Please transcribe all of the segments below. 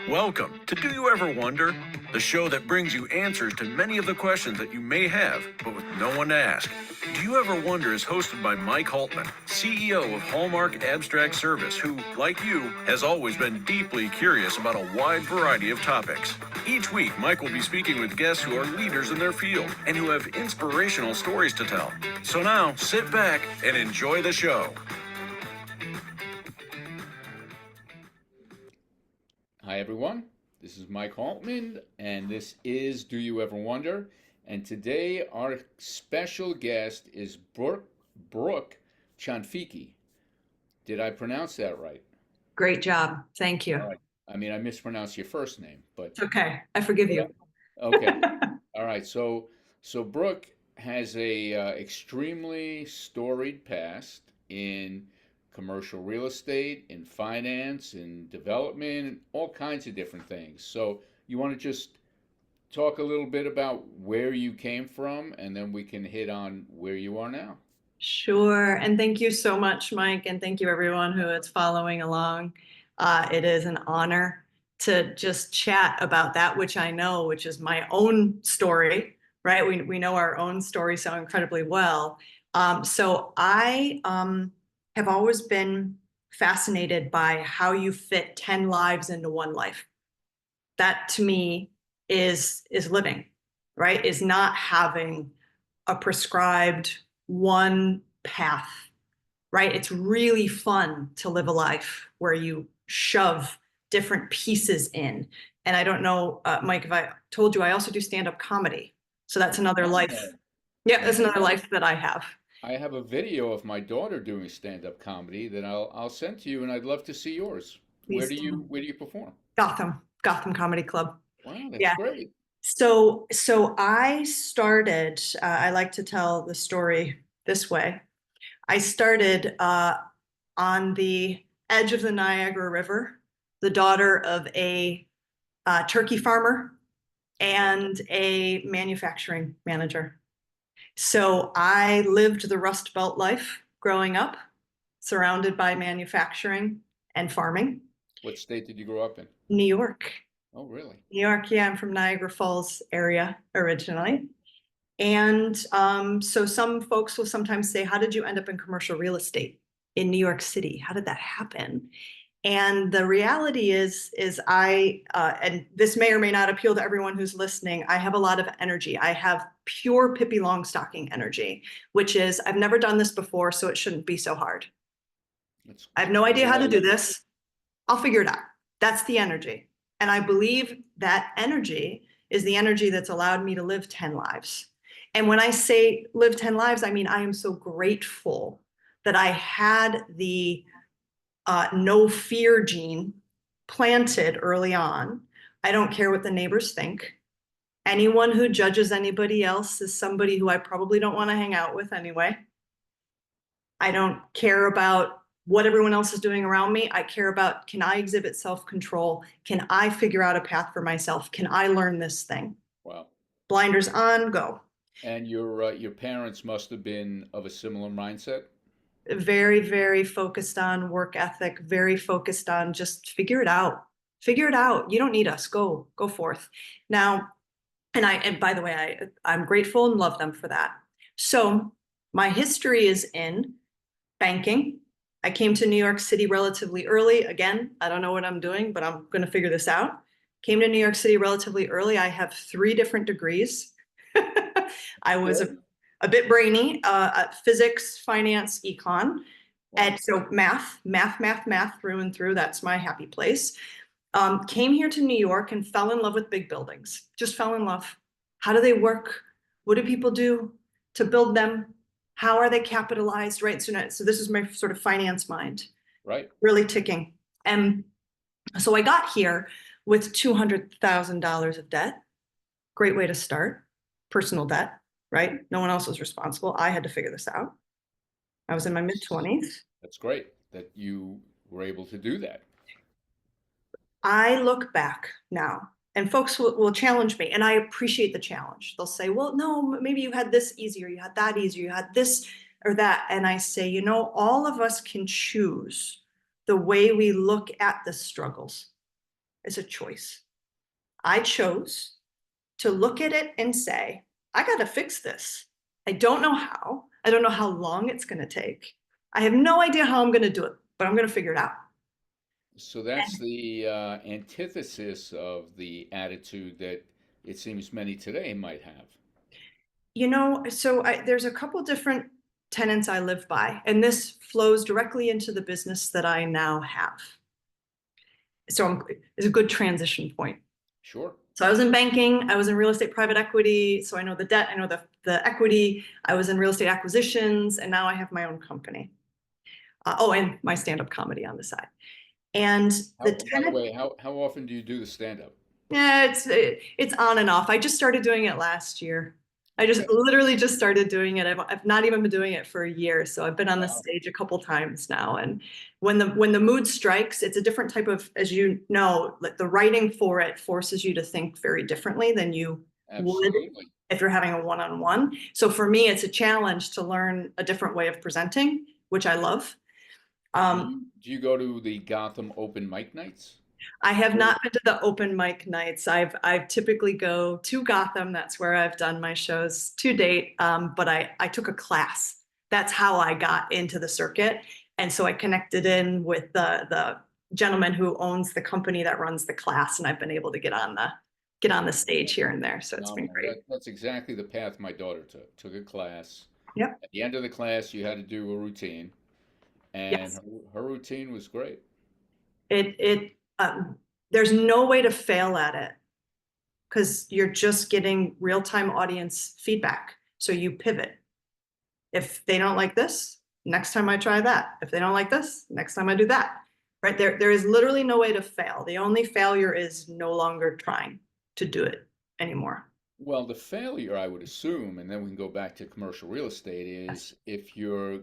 Welcome to Do You Ever Wonder? The show that brings you answers to many of the questions that you may have, but with no one to ask. Do You Ever Wonder is hosted by Mike Haltman, CEO of Hallmark Abstract Service, who, like you, has always been deeply curious about a wide variety of topics. Each week, Mike will be speaking with guests who are leaders in their field and who have inspirational stories to tell. So now, sit back and enjoy the show. Hi, everyone. This is Mike Haltman, and this is Do You Ever Wonder? And today, our special guest is Brooke Cianfichi. Did I pronounce that right? Great job. Thank you. All right. I mean, I mispronounced your first name, but It's okay. I forgive you. okay. All right. So Brooke has a extremely storied past in commercial real estate, in finance, in development, all kinds of different things. So you want to just talk a little bit about where you came from, and then we can hit on where you are now. Sure. And thank you so much, Mike. And thank you, everyone who is following along. It is an honor to just chat about that, which I know, which is my own story, right? We know our own story so incredibly well. So I have always been fascinated by how you fit 10 lives into one life. That to me is living, right? Is not having a prescribed one path, right? It's really fun to live a life where you shove different pieces in. And I don't know, Mike, if I told you, I also do stand-up comedy. So that's another life. Yeah, that's another life that I have. I have a video of my daughter doing stand-up comedy that I'll send to you, and I'd love to see yours. Please Where do you perform? Gotham Comedy Club. Wow, that's Yeah. great. So I started, I like to tell the story this way. I started on the edge of the Niagara River, the daughter of a turkey farmer and a manufacturing manager. So I lived the Rust Belt life growing up, surrounded by manufacturing and farming. What state did you grow up in? New York. Oh, really? New York, yeah, I'm from Niagara Falls area originally. And so some folks will sometimes say, how did you end up in commercial real estate in New York City? How did that happen? And the reality is and this may or may not appeal to everyone who's listening, I have a lot of energy. I have pure Pippi Longstocking energy, which is I've never done this before, so it shouldn't be so hard. I have no idea how to do this. I'll figure it out. That's the energy. And I believe that energy is the energy that's allowed me to live 10 lives. And when I say live 10 lives, I mean, I am so grateful that I had the no fear gene planted early on. I don't care what the neighbors think. Anyone who judges anybody else is somebody who I probably don't want to hang out with anyway. I don't care about what everyone else is doing around me. I care about, can I exhibit self-control? Can I figure out a path for myself? Can I learn this thing? Wow. Blinders on, go. And your parents must have been of a similar mindset? Very, very focused on work ethic, very focused on just figure it out. Figure it out. You don't need us. Go forth. Now, and by the way, I'm grateful and love them for that. So my history is in banking. I came to New York City relatively early. Again, I don't know what I'm doing, but I'm going to figure this out. Came to New York City relatively early. I have 3 different degrees. I was a bit brainy, physics, finance, econ. And so math through and through. That's my happy place. Came here to New York and fell in love with big buildings. Just fell in love. How do they work? What do people do to build them? How are they capitalized, right? So this is my sort of finance mind, right? Really ticking. And so I got here with $200,000 of debt. Great way to start. Personal debt, right? No one else was responsible. I had to figure this out. I was in my mid-20s. That's great that you were able to do that. I look back now, and folks will challenge me, and I appreciate the challenge. They'll say, well, no, maybe you had this easier, you had that easier, you had this or that. And I say, all of us can choose the way we look at the struggles is a choice. I chose to look at it and say, I got to fix this. I don't know how. I don't know how long it's going to take. I have no idea how I'm going to do it, but I'm going to figure it out. So that's the antithesis of the attitude that it seems many today might have. There's a couple different tenets I live by, and this flows directly into the business that I now have. It's a good transition point. Sure. So I was in banking, I was in real estate private equity, so I know the debt, I know the equity, I was in real estate acquisitions, and now I have my own company. And my stand-up comedy on the side. And By the way, how often do you do the stand-up? yeah, it's on and off. I just started doing it last year. I just literally just started doing it. I've not even been doing it for a year. So I've been on the stage a couple times now. And when the mood strikes, it's a different type of, as you know, like the writing for it forces you to think very differently than you would if you're having a one-on-one. So for me, it's a challenge to learn a different way of presenting, which I love. Do you go to the Gotham open mic nights? I have not been to the open mic nights. I typically go to Gotham. That's where I've done my shows to date. But I took a class. That's how I got into the circuit. And so I connected in with the gentleman who owns the company that runs the class, and I've been able to get on the stage here and there. So it's been great. That's exactly the path my daughter took. Took a class. Yep. At the end of the class, you had to do a routine, and Yes. her routine was great. There's no way to fail at it because you're just getting real-time audience feedback. So you pivot. If they don't like this, next time I try that. If they don't like this, next time I do that. Right? There is literally no way to fail. The only failure is no longer trying to do it anymore. Well, the failure, I would assume, and then we can go back to commercial real estate, is if you're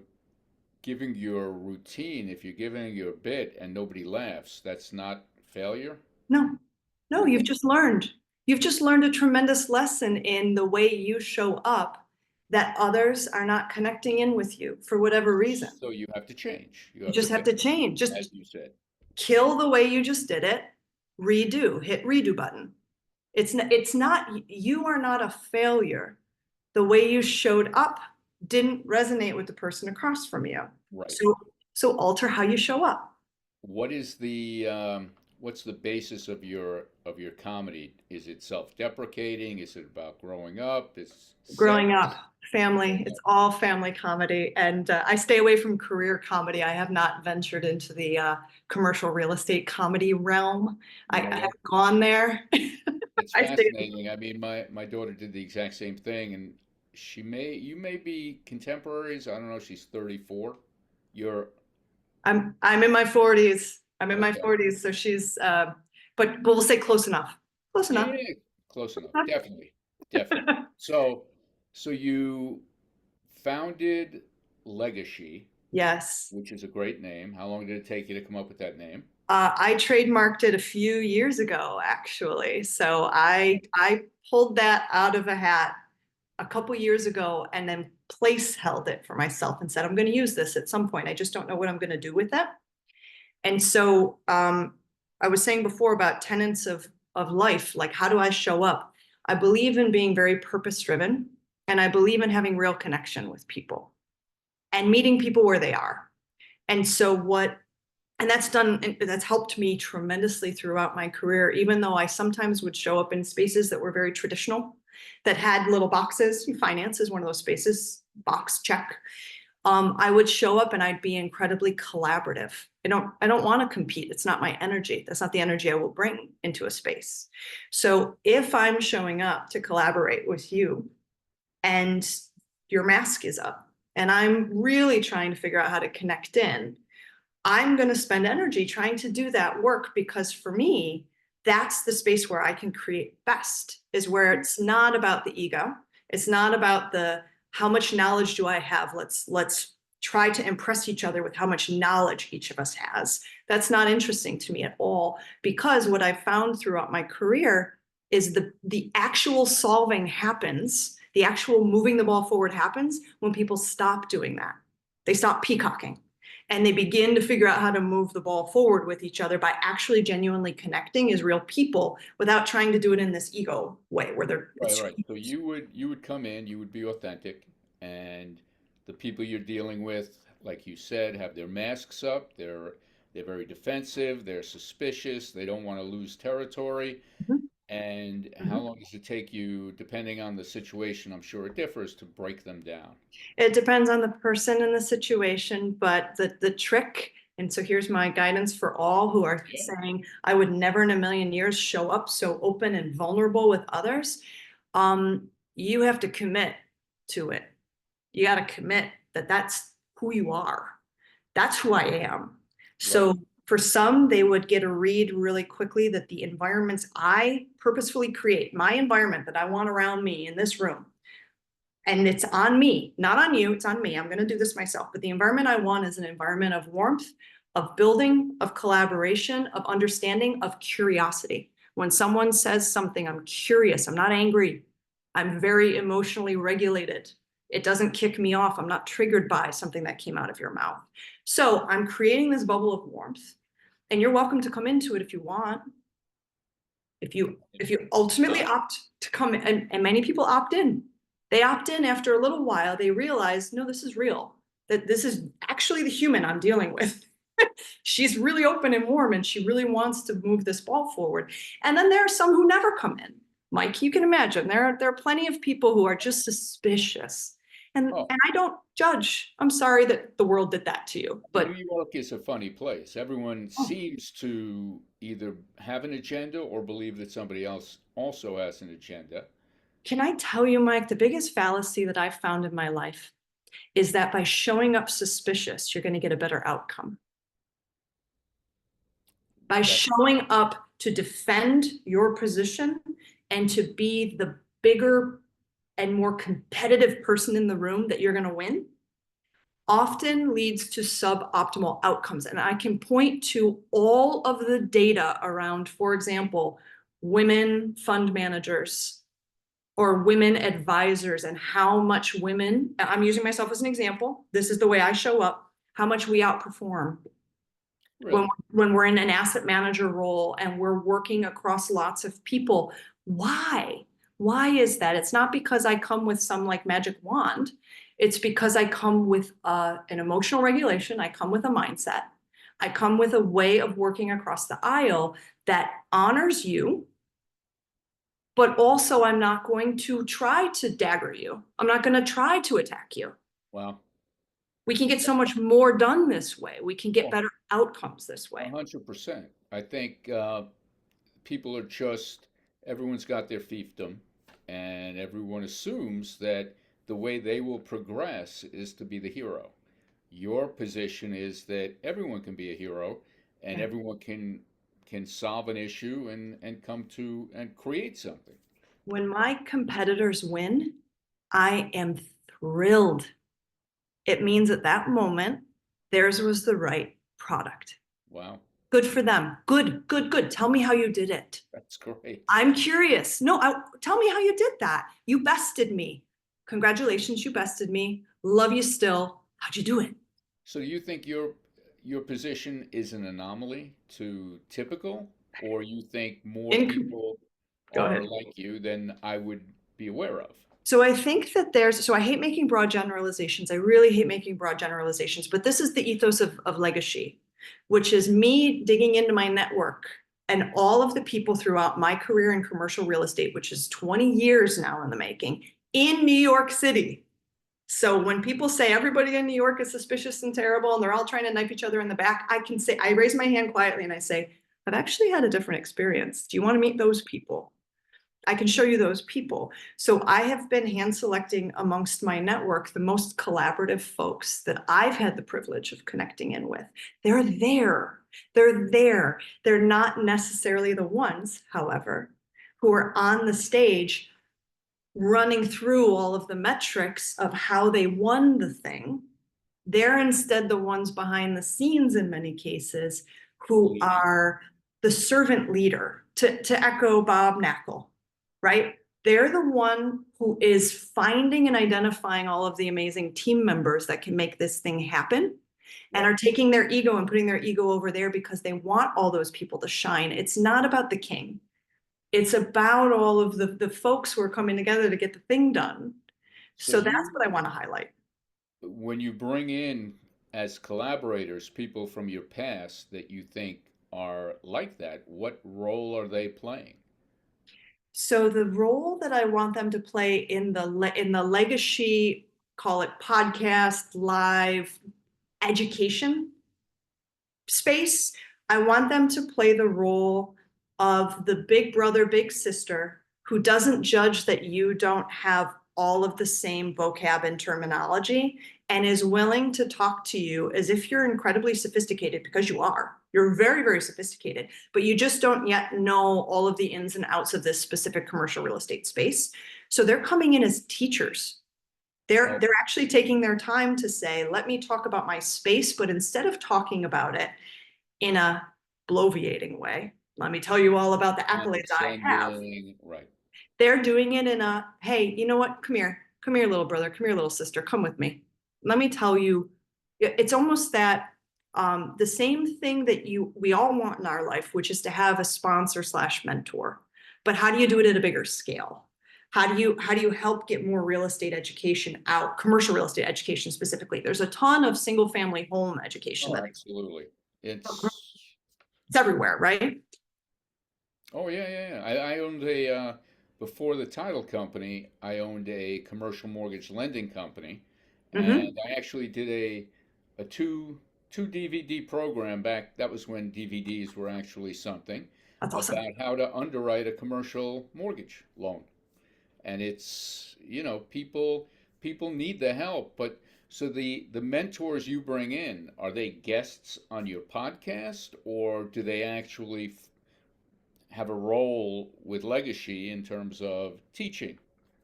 giving your routine, if you're giving your bit and nobody laughs, that's not failure? No, you've just learned. You've just learned a tremendous lesson in the way you show up that others are not connecting in with you for whatever reason. So you have to change. You just have to change. Just as you said. Kill the way you just did it, redo, hit redo button. It's not, you are not a failure. The way you showed up didn't resonate with the person across from you. Right. So alter how you show up. What is what's the basis of your comedy? Is it self-deprecating? Is it about growing up? Growing up, family. It's all family comedy. And I stay away from career comedy. I have not ventured into the commercial real estate comedy realm. I haven't gone there. It's fascinating. I mean, my daughter did the exact same thing, and you may be contemporaries. I don't know. She's 34. I'm in my 40s. I'm in my 40s, so she's but we'll say close enough. Close enough. Yeah, close enough. Definitely. So you founded LegaShe. Yes. Which is a great name. How long did it take you to come up with that name? I trademarked it a few years ago, actually. So I pulled that out of a hat a couple years ago and then place held it for myself and said, I'm going to use this at some point. I just don't know what I'm going to do with it. And so I was saying before about tenets of life, like how do I show up? I believe in being very purpose driven, and I believe in having real connection with people and meeting people where they are. And that's helped me tremendously throughout my career, even though I sometimes would show up in spaces that were very traditional, that had little boxes. Finance is one of those spaces, box check. I would show up and I'd be incredibly collaborative. I don't want to compete. It's not my energy. That's not the energy I will bring into a space. So if I'm showing up to collaborate with you and your mask is up and I'm really trying to figure out how to connect in, I'm going to spend energy trying to do that work, because for me, that's the space where I can create best, is where it's not about the ego. It's not about how much knowledge do I have? Let's try to impress each other with how much knowledge each of us has. That's not interesting to me at all, because what I've found throughout my career is the actual solving happens, the actual moving the ball forward happens when people stop doing that. They stop peacocking. and they begin to figure out how to move the ball forward with each other by actually genuinely connecting as real people without trying to do it in this ego way where they're Right, right. So you would come in, you would be authentic, and the people you're dealing with, like you said, have their masks up. They're very defensive. They're suspicious. They don't want to lose territory. Mhm, And how mhm. long does it take you, depending on the situation, I'm sure it differs, to break them down? It depends on the person and the situation, but the trick, and so here's my guidance for all who are Yeah. saying, I would never in a million years show up so open and vulnerable with others. You have to commit to it. You got to commit that that's who you are. That's who I am. Right. So for some, they would get a read really quickly that the environments I purposefully create, my environment that I want around me in this room, and it's on me, not on you, it's on me. I'm going to do this myself. But the environment I want is an environment of warmth, of building, of collaboration, of understanding, of curiosity. When someone says something, I'm curious, I'm not angry, I'm very emotionally regulated. It doesn't kick me off. I'm not triggered by something that came out of your mouth. So I'm creating this bubble of warmth, and you're welcome to come into it if you want. If you ultimately opt to come in, and many people opt in, they opt in after a little while, they realize, no, this is real, that this is actually the human I'm dealing with. She's really open and warm and she really wants to move this ball forward. And then there are some who never come in. Mike, you can imagine there are plenty of people who are just suspicious. And Oh, I don't judge. I'm sorry that the world did that to you, New but York is a funny place. Everyone oh, seems to either have an agenda or believe that somebody else also has an agenda. can I tell you, Mike, the biggest fallacy that I've found in my life is that by showing up suspicious, you're going to get a better outcome. By That, showing up to defend your position and to be the bigger and more competitive person in the room that you're going to win, often leads to suboptimal outcomes. And I can point to all of the data around, for example, women fund managers or women advisors and how much women, I'm using myself as an example, this is the way I show up, how much we outperform when, really. when we're in an asset manager role and we're working across lots of people. Why? Why is that? It's not because I come with some like magic wand. It's because I come with an emotional regulation. I come with a mindset. I come with a way of working across the aisle that honors you, but also I'm not going to try to dagger you. I'm not going to try to attack you. Wow. We can get so much more done this way. We can get Oh, better outcomes this way. 100%. I think people are just, everyone's got their fiefdom, and everyone assumes that the way they will progress is to be the hero. Your position is that everyone can be a hero, and Yeah. everyone can solve an issue and come to and create something. When my competitors win, I am thrilled. It means at that moment, theirs was the right product. Wow, Good for them. Good, good, good. Tell me how you did it. that's great. I'm curious. No, tell me how you did that. You bested me. Congratulations, you bested me. Love you still. How'd you do it? So you think your position is an anomaly to typical, or you think more In, people go are ahead. like you than I would be aware of? So I think that so I hate making broad generalizations. I really hate making broad generalizations, but this is the ethos of LegaShe, which is me digging into my network and all of the people throughout my career in commercial real estate, which is 20 years now in the making, in New York City. So when people say everybody in New York is suspicious and terrible and they're all trying to knife each other in the back, I can say, I raise my hand quietly and I say, I've actually had a different experience. Do you want to meet those people? I can show you those people. So I have been hand selecting amongst my network the most collaborative folks that I've had the privilege of connecting in with. They're there. They're there. They're not necessarily the ones, however, who are on the stage running through all of the metrics of how they won the thing. They're instead the ones behind the scenes in many cases who Leading. are the servant leader, to echo Bob Knackel, right? They're the one who is finding and identifying all of the amazing team members that can make this thing happen. and Right. are taking their ego and putting their ego over there because they want all those people to shine. It's not about the king. It's about all of the folks who are coming together to get the thing done. So So that's you, what I want to highlight. when you bring in as collaborators people from your past that you think are like that, what role are they playing? So the role that I want them to play in the LegaShe, call it podcast, live education space, I want them to play the role of the big brother, big sister who doesn't judge that you don't have all of the same vocab and terminology and is willing to talk to you as if you're incredibly sophisticated, because you are. You're very, very sophisticated, but you just don't yet know all of the ins and outs of this specific commercial real estate space. So they're coming in as teachers. They're Oh, they're actually taking their time to say, let me talk about my space, but instead of talking about it in a bloviating way, let me tell you all about the accolades I have. condescending, right? They're doing it in a, hey, you know what? Come here, little brother, come here, little sister, come with me. Let me tell you, it's almost that the same thing that we all want in our life, which is to have a sponsor slash mentor. But how do you do it at a bigger scale? How do you help get more real estate education out, commercial real estate education specifically? There's a ton of single family home education Oh, that absolutely. It's it's everywhere, right? Oh yeah, yeah, yeah. I owned a before the title company, I owned a commercial mortgage lending company, Mm-hmm. and I actually did a two DVD program back. That was when DVDs were actually something, That's awesome. about how to underwrite a commercial mortgage loan. And it's, people need the help, but so the mentors you bring in, are they guests on your podcast, or do they actually have a role with LegaShe in terms of teaching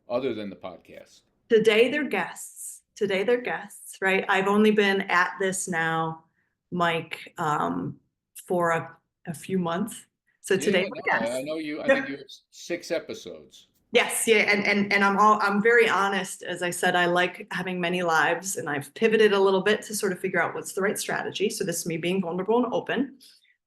other than the podcast? Today they're guests. Today they're guests, right? I've only been at this now, Mike, for a few months. So Yeah, today yeah, we're no, I guests. know you. I think Yep. you have 6 episodes. Yes, yeah, and I'm very honest. As I said, I like having many lives, and I've pivoted a little bit to sort of figure out what's the right strategy. So this is me being vulnerable and open.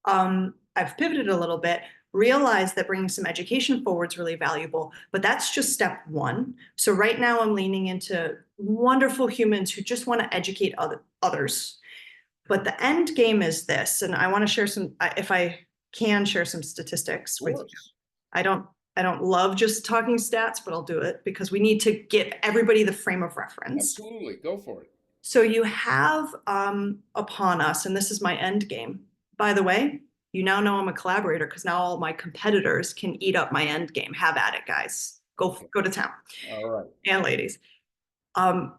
I've pivoted a little bit, realized that bringing some education forward is really valuable, but that's just step one. So right now I'm leaning into wonderful humans who just want to educate others. But the end game is this, and I want to share some, if I can share some statistics Of with you. course. I don't I don't love just talking stats, but I'll do it because we need to give everybody the frame of reference. Absolutely. Go for it. So you have upon us, and this is my end game. By the way, you now know I'm a collaborator because now all my competitors can eat up my end game. Have at it, guys. Okay. Go to town, All right. and ladies. Um,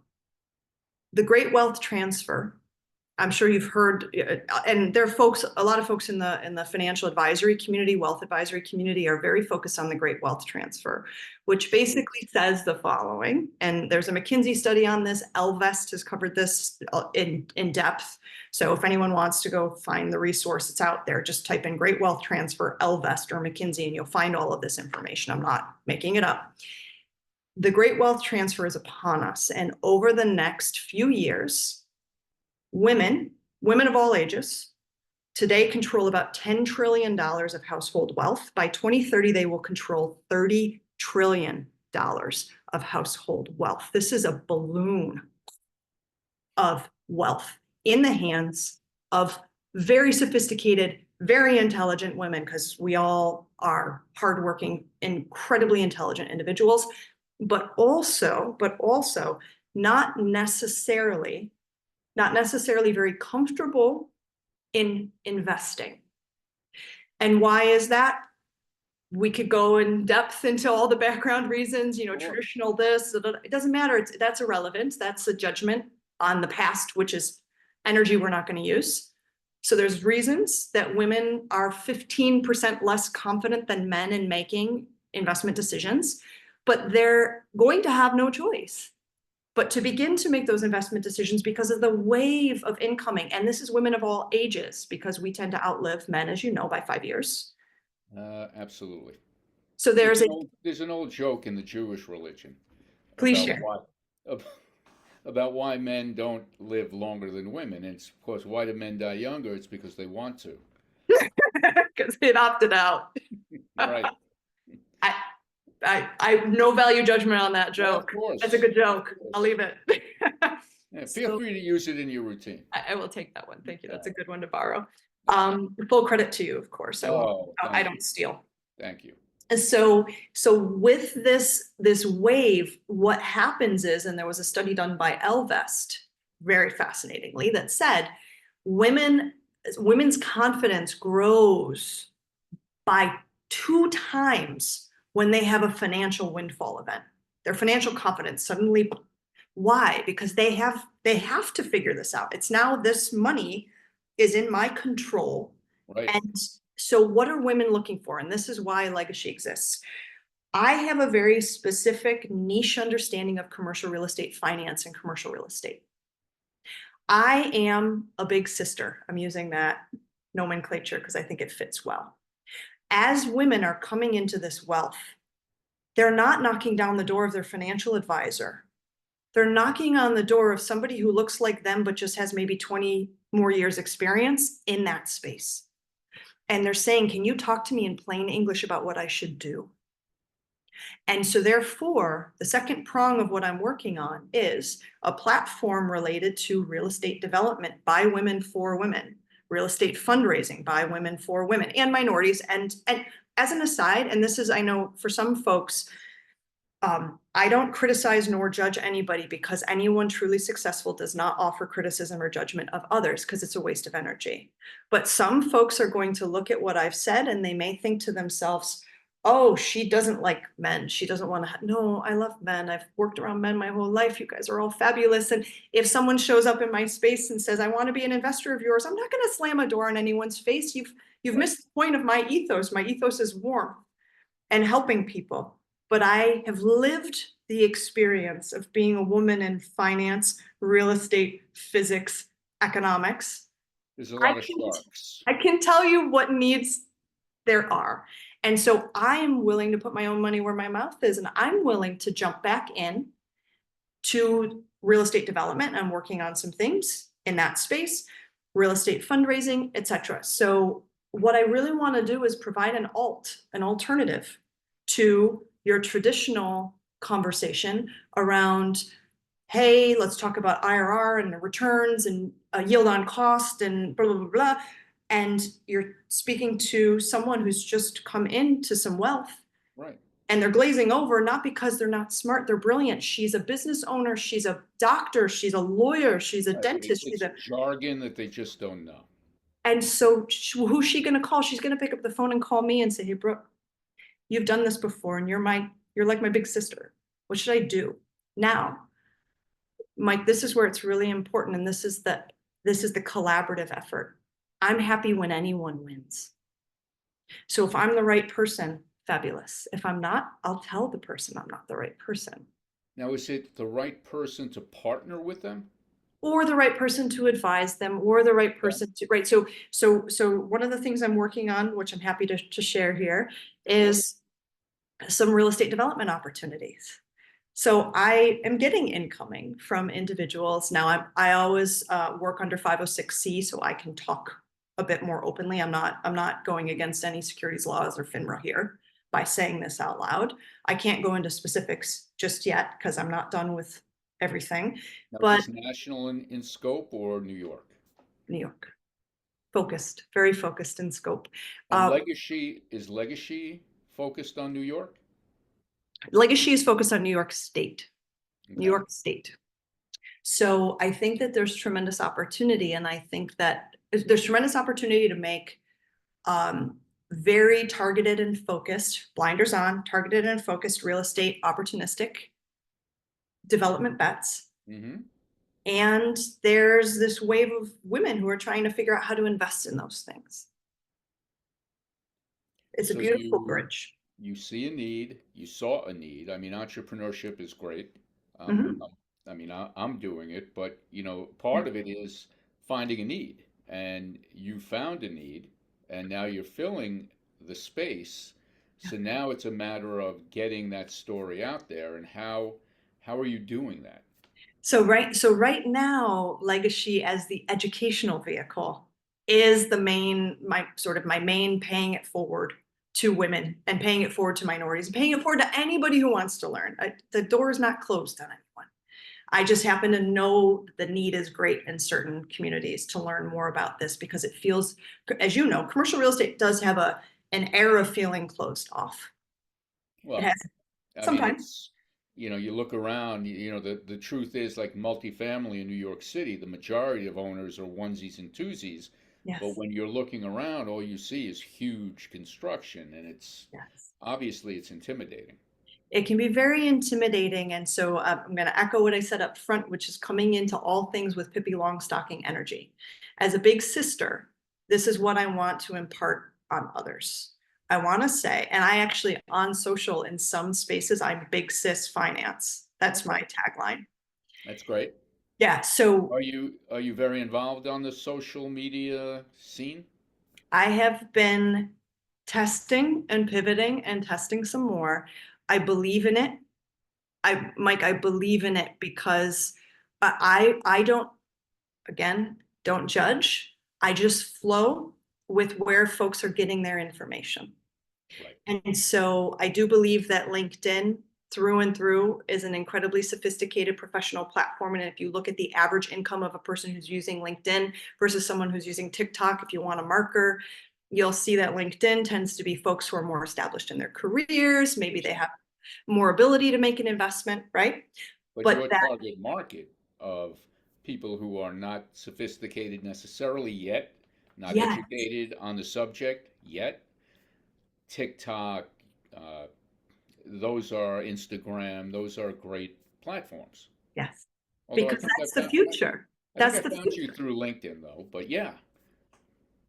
the great wealth transfer, I'm sure you've heard, and there are folks, a lot of folks in the financial advisory community, wealth advisory community, are very focused on the great wealth transfer, which basically says the following. And there's a McKinsey study on this. Elvest has covered this in depth. So if anyone wants to go find the resource, it's out there. Just type in great wealth transfer, Elvest or McKinsey, and you'll find all of this information. I'm not making it up. The great wealth transfer is upon us, and over the next few years, women of all ages, today control about $10 trillion of household wealth. By 2030, they will control $30 trillion of household wealth. This is a balloon of wealth in the hands of very sophisticated, very intelligent women, because we all are hardworking, incredibly intelligent individuals, but also not necessarily very comfortable in investing. And why is that? We could go in depth into all the background reasons, Sure. traditional this, it doesn't matter. That's irrelevant. That's a judgment on the past, which is energy we're not going to use. So there's reasons that women are 15% less confident than men in making investment decisions, but they're going to have no choice but to begin to make those investment decisions because of the wave of incoming. And this is women of all ages, because we tend to outlive men, as you know, by 5 years. Absolutely. So There's there's a, an old joke in the Jewish religion please about share. why about why men don't live longer than women. And it's, of course, why do men die younger? It's because they want to. Because it opted out. Right. I, I no value judgment on that Well, of joke. That's a course. good joke. I'll leave it. Yeah, feel So free to use it in your routine. I will take that one. Thank you. That's a Uh, good one to borrow. Full credit to you, of course. oh, I thank you. don't steal. Thank you. And so with this wave, what happens is, and there was a study done by Elvest, very fascinatingly, that said women's confidence grows by 2 times when they have a financial windfall event. Their financial confidence suddenly, why? Because they have to figure this out. It's now this money is in my control. Right. And so what are women looking for? And this is why LegaShe exists. I have a very specific niche understanding of commercial real estate finance and commercial real estate. I am a big sister. I'm using that nomenclature because I think it fits well. As women are coming into this wealth, they're not knocking down the door of their financial advisor. They're knocking on the door of somebody who looks like them, but just has maybe 20 more years experience in that space. And they're saying, can you talk to me in plain English about what I should do? And so therefore, the second prong of what I'm working on is a platform related to real estate development by women for women, real estate fundraising by women for women and minorities. And as an aside, and this is, I know for some folks, I don't criticize nor judge anybody because anyone truly successful does not offer criticism or judgment of others because it's a waste of energy. But some folks are going to look at what I've said and they may think to themselves, oh, she doesn't like men. She doesn't want to. No, I love men. I've worked around men my whole life. You guys are all fabulous. And if someone shows up in my space and says, I want to be an investor of yours, I'm not going to slam a door in anyone's face. You've missed the point of my ethos. My ethos is warmth and helping people. But I have lived the experience of being a woman in finance, real estate, physics, economics. There's a lot of sharks. I can tell you what needs there are. And so I am willing to put my own money where my mouth is, and I'm willing to jump back in to real estate development. I'm working on some things in that space, real estate fundraising, etc. So what I really want to do is provide an alternative to your traditional conversation around, hey, let's talk about IRR and returns and yield on cost and blah, blah, blah, blah. And you're speaking to someone who's just come into some wealth. Right. And they're glazing over, not because they're not smart, they're brilliant. She's a business owner, she's a doctor, she's a lawyer, she's a Right. dentist, It's jargon that they just don't know. and so who's she gonna call? She's gonna pick up the phone and call me and say, hey, Brooke, you've done this before and you're like my big sister. What should I do? Now, Mike, this is where it's really important, and this is the collaborative effort. I'm happy when anyone wins. So if I'm the right person, fabulous. If I'm not, I'll tell the person I'm not the right person. Now, is it the right person to partner with them? Or the right person to advise them, or the right Okay. person to, right? So one of the things I'm working on, which I'm happy to share here, is some real estate development opportunities. So I am getting incoming from individuals. Now I always work under 506C, so I can talk a bit more openly. I'm not going against any securities laws or FINRA here by saying this out loud. I can't go into specifics just yet because I'm not done with everything. Now, But is this national in scope or New York? New York, focused, very focused in scope. And LegaShe, is LegaShe focused on New York? LegaShe is focused on New York State. New Okay. York State. So I think that there's tremendous opportunity, and I think that there's tremendous opportunity to make very targeted and focused, blinders on, targeted and focused real estate opportunistic development bets. Mm-hmm. And there's this wave of women who are trying to figure out how to invest in those things. It's a So beautiful bridge. you see a need, you saw a need. I mean, entrepreneurship is great. Mhm. I mean, I'm doing it, but you know, part of it is finding a need, and you found a need, and now you're filling the space. So now it's a matter of getting that story out there, and how are you doing that? So right now, LegaShe as the educational vehicle is the main, my main paying it forward to women and paying it forward to minorities and paying it forward to anybody who wants to learn. The door is not closed on anyone. I just happen to know the need is great in certain communities to learn more about this because it feels, as you know, commercial real estate does have an air of feeling closed off. It Well, has I mean, sometimes. it's, you look around, the truth is like multifamily in New York City, the majority of owners are onesies and twosies. But Yes, when you're looking around, all you see is huge construction, and it's yes. obviously it's intimidating. It can be very intimidating. And so I'm going to echo what I said up front, which is coming into all things with Pippi Longstocking energy. As a big sister, this is what I want to impart on others. I want to say, and I actually on social in some spaces, I'm big sis finance. That's Okay, my tagline. that's great. Yeah. So Are you very involved on the social media scene? I have been testing and pivoting and testing some more. I believe in it. Mike, I believe in it because I don't, again, don't judge. I just flow with where folks are getting their information. Right. And so I do believe that LinkedIn through and through is an incredibly sophisticated professional platform. And if you look at the average income of a person who's using LinkedIn versus someone who's using TikTok, if you want a marker, you'll see that LinkedIn tends to be folks who are more established in their careers. Maybe they 100%. have more ability to make an investment, right? But But your that, target market of people who are not sophisticated necessarily yet, not yes, educated on the subject yet, TikTok, uh, those are Instagram, those are great platforms. yes, Although because that's the future. I think That's I the found you future. through LinkedIn though, but yeah,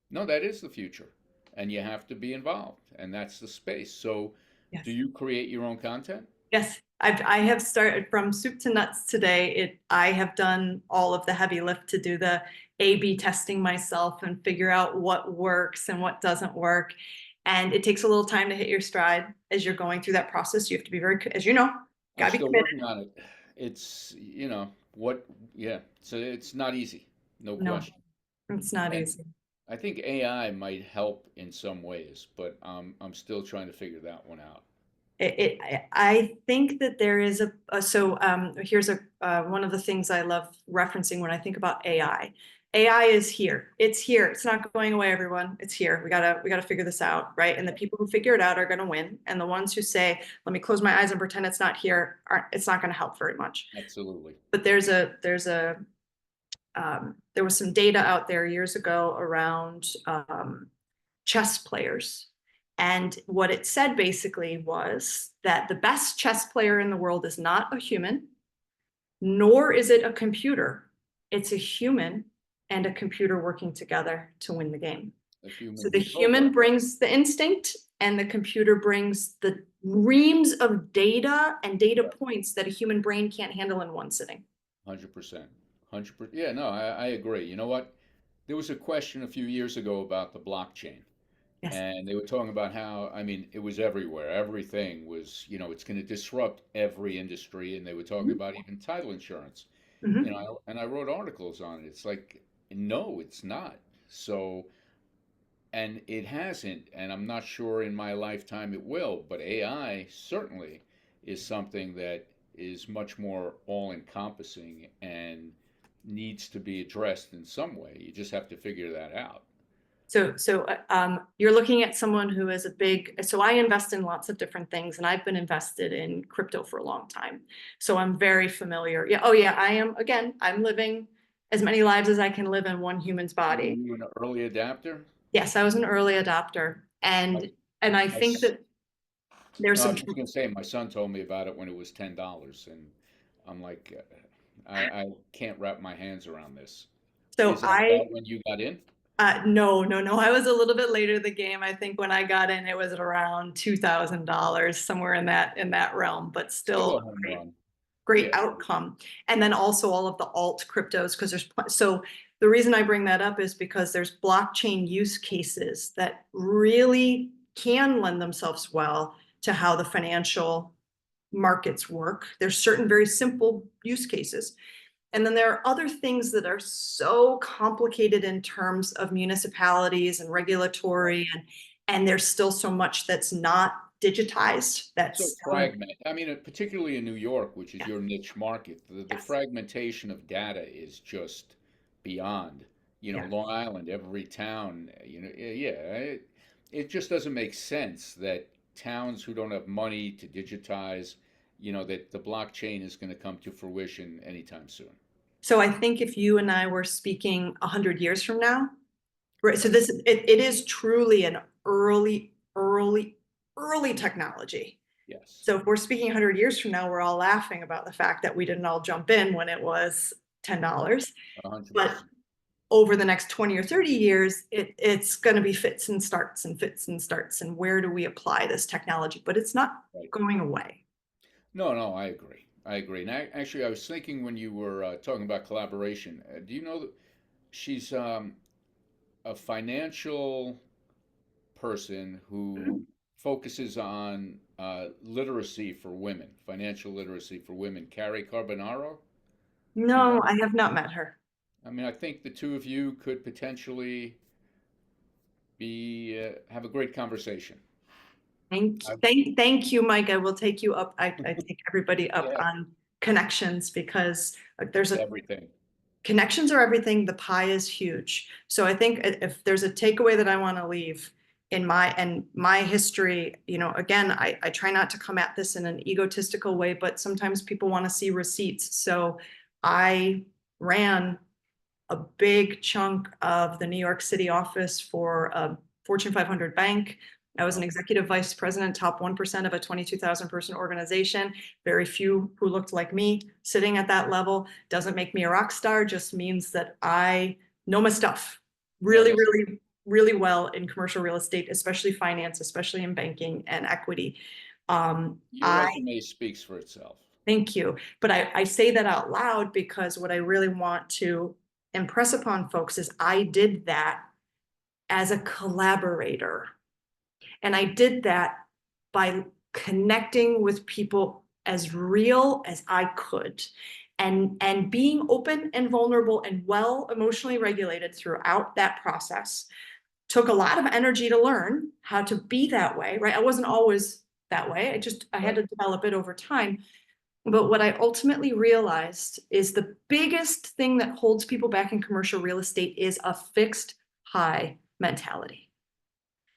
no, that is the future. And you have to be involved, and that's the space. So, do Yes. you create your own content? Yes, I have started from soup to nuts today. I have done all of the heavy lift to do the A/B testing myself and figure out what works and what doesn't work. And it takes a little time to hit your stride as you're going through that process. You have to be very, as you know, I'm gotta be still committed. working on it. It's, yeah, so it's not easy, no No, question. it's not And easy. I think AI might help in some ways, but I'm still trying to figure that one out. I think that there is here's one of the things I love referencing when I think about AI. AI is here. It's here. It's not going away, everyone. It's here. We gotta figure this out, right? And the Yeah, people who figure it out are gonna win. And the ones who say, let me close my eyes and pretend it's not here, it's not gonna help very much. absolutely. But there was some data out there years ago around chess players. And what it said basically was that the best chess player in the world is not a human, nor is it a computer. It's a human and a computer working together to win the game. A So human the human programmer. brings the instinct and the computer brings the reams of data and data Yeah, points that a human brain can't handle in one sitting. 100%. 100%. Yeah, no, I agree. You know what? There was a question a few years ago about the blockchain. Yes. And they were talking about how, I mean, it was everywhere. Everything was, it's going to disrupt every industry. And they were talking about even title insurance. Mm-hmm. And I wrote articles on it. It's like, no, it's not. So, and it hasn't, and I'm not sure in my lifetime it will, but AI certainly is something that is much more all-encompassing and needs to be addressed in some way. You just have to figure that out. You're looking at someone who is so I invest in lots of different things and I've been invested in crypto for a long time. So I'm very familiar. Yeah. Oh yeah. I'm living as many lives as I can live in one human's Were body. you an early adapter? Yes, I was an early adopter. My, And I my, think s- that there's no, I some, was just gonna say, my son told me about it when it was $10, and I'm like, I can't wrap my hands around this. so Is that about when you got in? no, no, no. I was a little bit later the game. I think when I got in, it was at around $2,000, somewhere in that realm, but Still still a home run. great Yeah. outcome. And then also all of the alt cryptos, because so the reason I bring that up is because there's blockchain use cases that really can lend themselves well to how the financial markets work. There's certain very simple use cases. And then there are other things that are so complicated in terms of municipalities and regulatory, and there's still so much that's not digitized. So That's fragment. I mean, particularly in New York, which is yeah, your niche market, the yes, fragmentation of data is just beyond. You know, yeah. Long Island, every town, yeah, it just doesn't make sense that towns who don't have money to digitize, that the blockchain is going to come to fruition anytime soon. So I think if you and I were speaking 100 years from now, right? So Yes, it is truly an early technology. yes, So if we're speaking 100 years from now, we're all laughing about the fact that we didn't all jump in when it was $10. But 100%. over the next 20 or 30 years, it's going to be fits and starts and fits and starts. And where do we apply this technology? But it's not Right. going away. No, no, I agree. I agree. And actually, I was thinking when you were talking about collaboration, do you know that she's a financial person who focuses on literacy for women, financial literacy for women. Carrie Carbonaro, do you No, know? I have not met her. I mean, I think the two of you could potentially be have a great conversation. I, Thank you, Mike. I will take you up. I take everybody up yeah, on connections because there's it's a everything. connections are everything. The pie is huge. So I think if there's a takeaway that I want to leave in my history, again, I try not to come at this in an egotistical way, but sometimes people want to see receipts. So I ran a big chunk of the New York City office for a Fortune 500 bank. I was an Wow. executive vice president, top 1% of a 22,000 person organization. Very few who looked like me sitting at that level. Doesn't make me a rock star, just means that I know my stuff No, really, that's really, really well in commercial real estate, especially finance, especially in banking and equity. your I resume speaks for itself. Thank you. But I say that out loud because what I really want to impress upon folks is I did that as a collaborator. And I did that by connecting with people as real as I could and being open and vulnerable and well emotionally regulated throughout that process. Took a lot of energy to learn how to be that way, right? I wasn't always that way. I had Right. to develop it over time. But what I ultimately realized is the biggest thing that holds people back in commercial real estate is a fixed high mentality.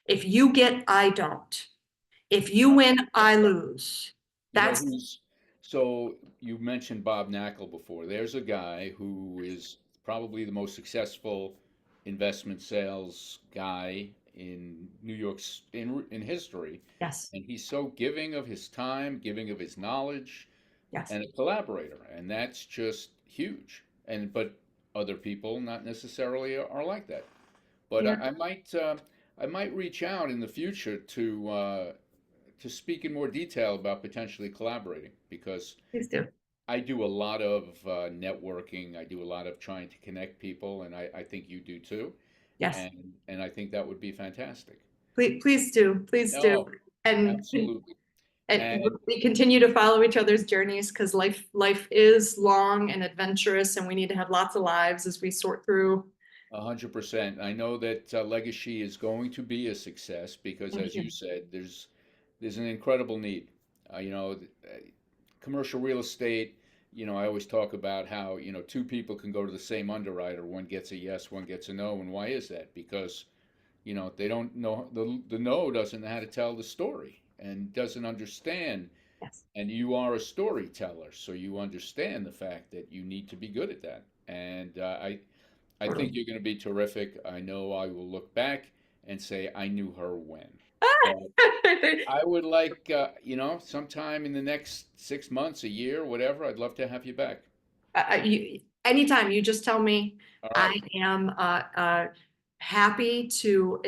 If you get, I don't. If you win, I lose. You know That's who's so you mentioned Bob Knackel before. There's a guy who is probably the most successful investment sales guy in New York's in history, yes, and he's so giving of his time, giving of his knowledge, yes. and a collaborator, and that's just huge. And but other people not necessarily are like that. But Yeah, I might reach out in the future to speak in more detail about potentially collaborating because please do. I do a lot of networking. I do a lot of trying to connect people, and I think you do too. Yes, And I think that would be fantastic. please do. Please do. No, And absolutely. and And we continue to follow each other's journeys because life is long and adventurous, and we need to have lots of lives as we sort through. 100%. I know that LegaShe is going to be a success because, Thank as you. you said, there's an incredible need. Commercial real estate. I always talk about how two people can go to the same underwriter. One gets a yes, one gets a no, and why is that? Because they don't know the no doesn't know how to tell the story and doesn't understand. Yes. And you are a storyteller, so you understand the fact that you need to be good at that. And I think Totally. you're going to be terrific. I know I will look back and say I knew her when. But I would like, sometime in the next 6 months, a year, whatever, I'd love to have you back. Anytime you just tell me, All I right. am happy to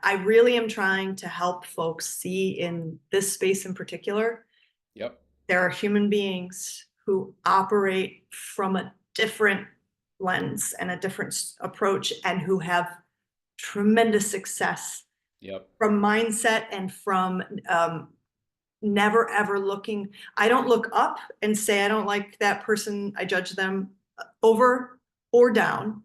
I really am trying to help folks see in this space in particular, Yep. there are human beings who operate from a different lens and a different approach and who have tremendous success Yep. from mindset and from never ever looking, I don't look up and say, I don't like that person, I judge them over or down,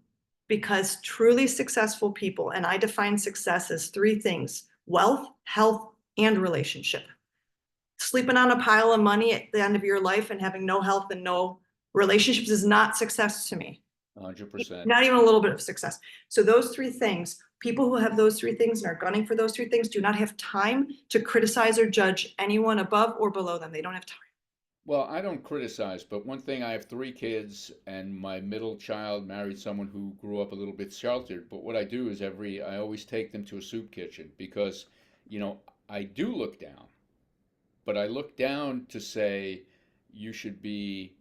because truly successful people, and I define success as three things: wealth, health, and relationship. Sleeping on a pile of money at the end of your life and having no health and no relationships is not success to me. 100%. Not even a little bit of success. So those three things, people who have those three things and are gunning for those three things do not have time to criticize or judge anyone above or below them. They don't have time. Well, I don't criticize, but one thing, I have three kids, and my middle child married someone who grew up a little bit sheltered. But what I do is I always take them to a soup kitchen because, I do look down, but I look down to say you should be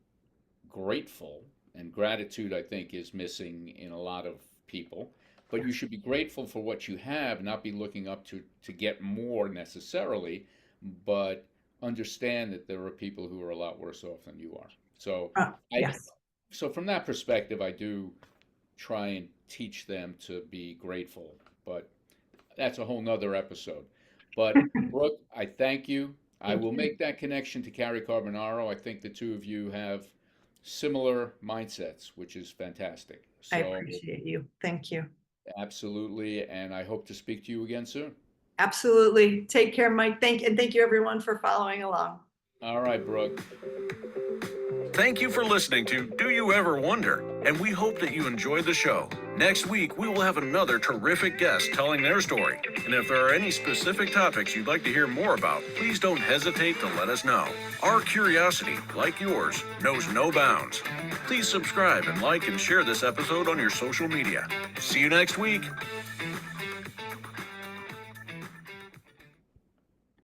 grateful, and gratitude, I think, is missing in a lot of people. But you should be grateful for what you have, not be looking up to get more necessarily, but understand that there are people who are a lot worse off than you are. So Yes. so from that perspective, I do try and teach them to be grateful, but that's a whole nother episode. But Brooke, I thank you. I Thank will you. make that connection to Carrie Carbonaro. I think the two of you have similar mindsets, which is fantastic. I So appreciate you. Thank you. absolutely, and I hope to speak to you again soon. Absolutely. Take care, Mike. Thank you everyone for following along. All right, Brooke. Thank you for listening to Do You Ever Wonder? And we hope that you enjoyed the show. Next week, we will have another terrific guest telling their story. And if there are any specific topics you'd like to hear more about, please don't hesitate to let us know. Our curiosity, like yours, knows no bounds. Please subscribe and like and share this episode on your social media. See you next week.